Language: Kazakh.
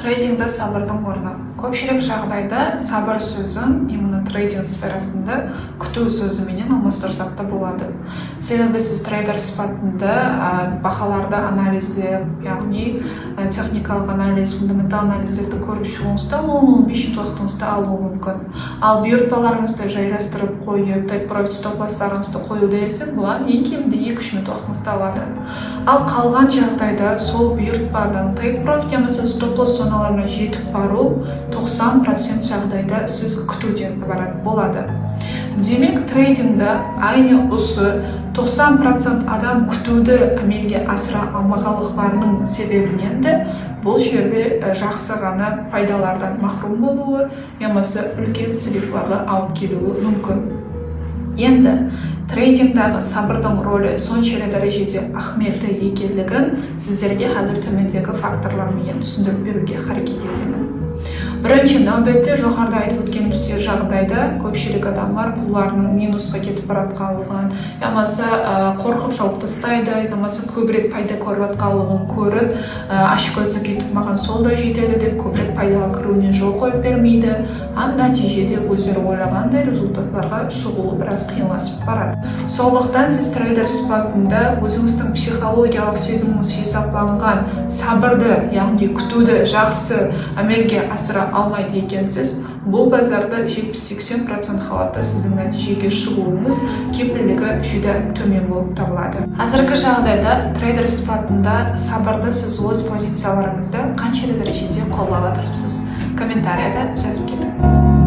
Трейдингда сабырдың орны. Көпшілік жағдайда сабыр сөзін именно трейдинг сферасында күту сөзіменен алмастырсақ та болады. Себебі сіз трейдер сипатында бағаларды анализдеп, яғни техникалық анализ, фундаментал анализдерді көріп шығуыңызда, ол 15 минут уақытыңызды алуы мүмкін. Ал бұйыртпаларыңызды жайластырып қойып, тейк профит стоп-ластарыңызды қоюды есе, бұл ең кемінде 2-3 минут уақытыңызды алады. Ал қалған жағдайда сол бұйыртпаның тейк профит немесе стоп-лосс зоналарына жетіп бару 90% жағдайда сіз күтуден ібарат болады. Демек, трейдингда айны осы 90% адам күтуді әмелге асыра алмағалықларының себебінен де бұл жерде жақсы ғана пайдалардан махрум болуы, немесе үлкен срифларға алып келуі мүмкін. Енді трейдингдағы сабырдың рөлі соншалық дәрежеде ахметті екенлігін сіздерге қазір төмендегі факторлармен түсіндіріп беруге харекет етемін. Бірінші нәубетте жоғарыда айтып өткеніміздей жағдайда көпшілік адамдар пуларының минусқа кетіп баратқанлығын, ямасы қорқып жауып тастайды, ямасы көбірек пайда көріп жатқанлығын көріп, ашкөздік етіп маған сол да жетеді деп көбірек пайдаға кіруіне жол қойып бермейді. Нәтижеде өздері ойлағандай результаттарға шығуы біраз қиынласып барады. Сондықтан сіз трейдер сипатында өзіңіздің психологиялық сезіміңіз есептелінген сабырды, яғни күтуді жақсы әмелге асыра алмайды екенсіз, бұл базарда 70-80% халатта сіздің нәтижеге шығуыңыз кепілдігі жүдә төмен болып табылады. Қазіргі жағдайда трейдер сипатында сабырды сіз өз позицияларыңызда қанша дәрежеде қолдана тұрсыз? Комментарияда жазып кетіңіз.